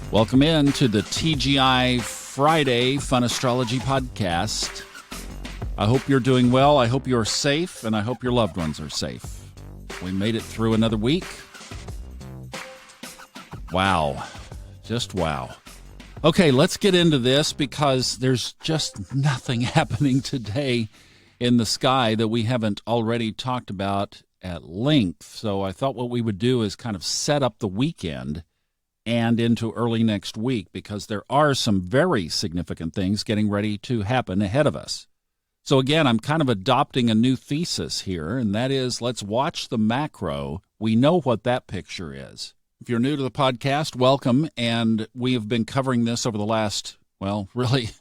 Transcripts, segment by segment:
Welcome in to the TGI Friday Fun Astrology Podcast. I hope you're doing well. I hope you're safe, and I hope your loved ones are safe. We made it through another week. Wow. Just wow. Okay, let's get into this because there's just nothing happening today in the sky that we haven't already talked about at length. So I thought what we would do is kind of set up the weekend and into early next week because there are some very significant things getting ready to happen ahead of us. So again, I'm kind of adopting a new thesis here, and that is let's watch the macro. We know what that picture is. If you're new to the podcast, welcome, and we have been covering this over the last, well, really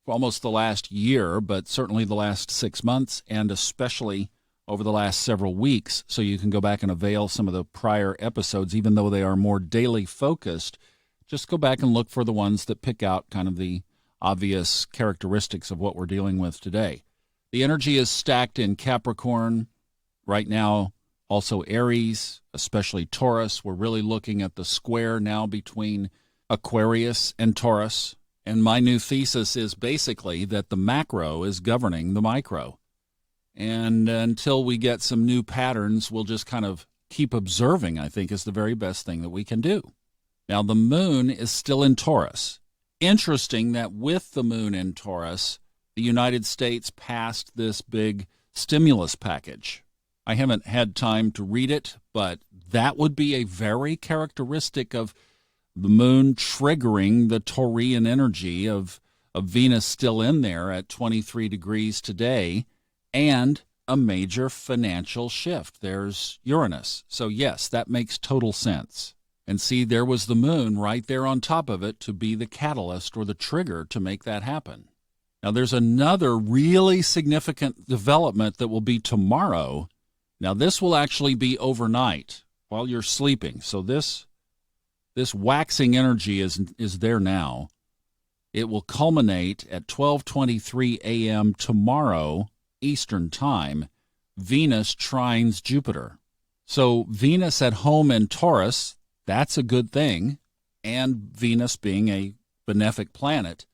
almost the last year, but certainly the last 6 months, and especially over the last several weeks, so you can go back and avail some of the prior episodes, even though they are more daily focused. Just go back and look for the ones that pick out kind of the obvious characteristics of what we're dealing with today. The energy is stacked in Capricorn right now, also Aries, especially Taurus. We're really looking at the square now between Aquarius and Taurus. And my new thesis is basically that the macro is governing the micro. And until we get some new patterns, we'll just kind of keep observing, I think, is the very best thing that we can do. Now, the moon is still in Taurus. Interesting that with the moon in Taurus, the United States passed this big stimulus package. I haven't had time to read it, but that would be a very characteristic of the moon triggering the Taurian energy of Venus still in there at 23 degrees today, and a major financial shift. There's Uranus. So yes, that makes total sense. And see, there was the moon right there on top of it to be the catalyst or the trigger to make that happen. Now there's another really significant development that will be tomorrow. Now this will actually be overnight while you're sleeping. So this waxing energy is there now. It will culminate at 12:23 a.m. tomorrow Eastern Time. Venus trines Jupiter. So Venus at home in Taurus, that's a good thing, and Venus being a benefic planet,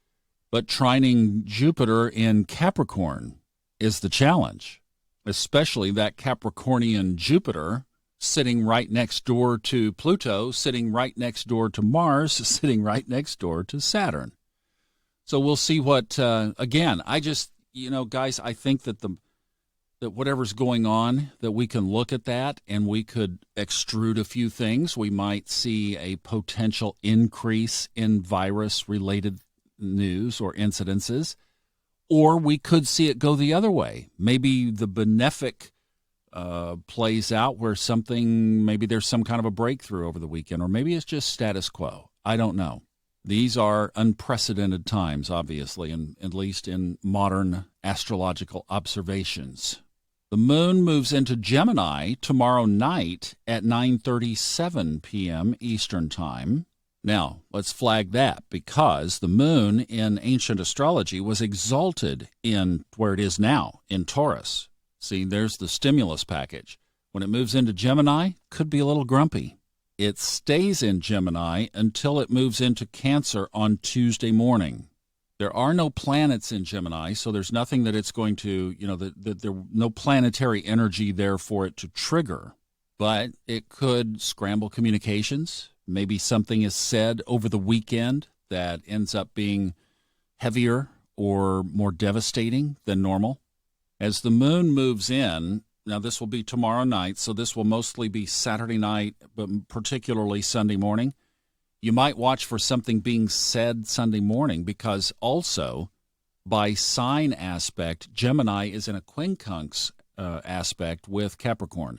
but trining Jupiter in Capricorn is the challenge, especially that Capricornian Jupiter sitting right next door to Pluto, sitting right next door to Mars, sitting right next door to Saturn. So we'll see what, again, guys, I think that that whatever's going on, that we can look at that and we could extrude a few things. We might see a potential increase in virus-related news or incidences, or we could see it go the other way. Maybe the benefic plays out where maybe there's some kind of a breakthrough over the weekend, or maybe it's just status quo. I don't know. These are unprecedented times, obviously, and at least in modern astrological observations. The moon moves into Gemini tomorrow night at 9:37 p.m. Eastern Time. Now, let's flag that because the moon in ancient astrology was exalted in where it is now, in Taurus. See, there's the stimulus package. When it moves into Gemini, could be a little grumpy. It stays in Gemini until it moves into Cancer on Tuesday morning. There are no planets in Gemini, so there's nothing that it's going to, no planetary energy there for it to trigger. But it could scramble communications. Maybe something is said over the weekend that ends up being heavier or more devastating than normal. As the moon moves in, now this will be tomorrow night, so this will mostly be Saturday night, but particularly Sunday morning. You might watch for something being said Sunday morning because also by sign aspect, Gemini is in a quincunx aspect with Capricorn.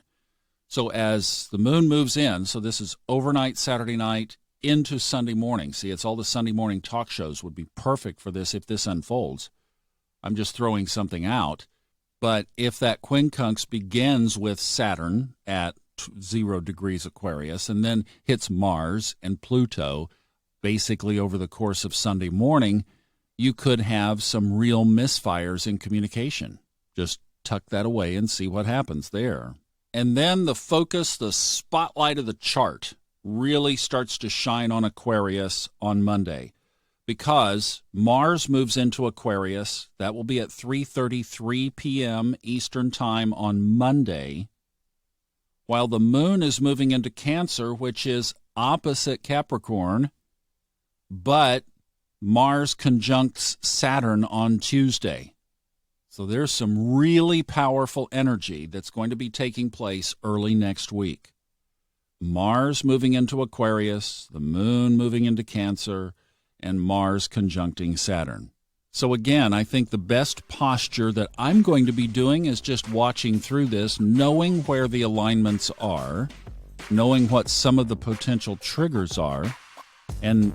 So as the moon moves in, so this is overnight Saturday night into Sunday morning. See, it's all the Sunday morning talk shows would be perfect for this if this unfolds. I'm just throwing something out. But if that quincunx begins with Saturn at 0 degrees Aquarius and then hits Mars and Pluto basically over the course of Sunday morning, you could have some real misfires in communication. Just tuck that away and see what happens there. And then the focus, the spotlight of the chart really starts to shine on Aquarius on Monday, because Mars moves into Aquarius. That will be at 3:33 p.m. Eastern Time on Monday, while the moon is moving into Cancer, which is opposite Capricorn, but Mars conjuncts Saturn on Tuesday. So there's some really powerful energy that's going to be taking place early next week. Mars moving into Aquarius, the moon moving into Cancer, and Mars conjuncting Saturn. So again, I think the best posture that I'm going to be doing is just watching through this, knowing where the alignments are, knowing what some of the potential triggers are. And,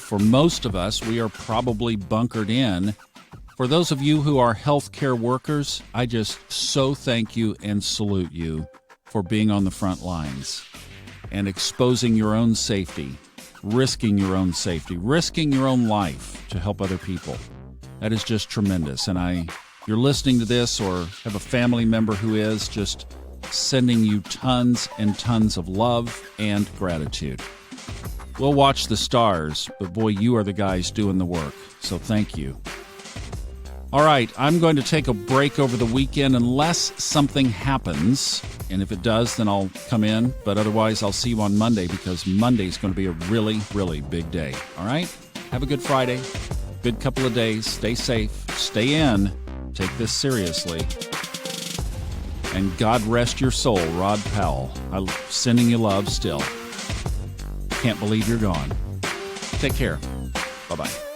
for most of us, we are probably bunkered in. For those of you who are healthcare workers, I just so thank you and salute you for being on the front lines and exposing your own safety, risking your own safety, risking your own life to help other people. That is just tremendous. And you're listening to this or have a family member who is, just sending you tons and tons of love and gratitude. We'll watch the stars, but boy, you are the guys doing the work. So thank you. All right, I'm going to take a break over the weekend unless something happens. And if it does, then I'll come in. But otherwise, I'll see you on Monday, because Monday's going to be a really, really big day. All right? Have a good Friday. Good couple of days. Stay safe. Stay in. Take this seriously. And God rest your soul, Rod Powell. I'm sending you love still. Can't believe you're gone. Take care. Bye-bye.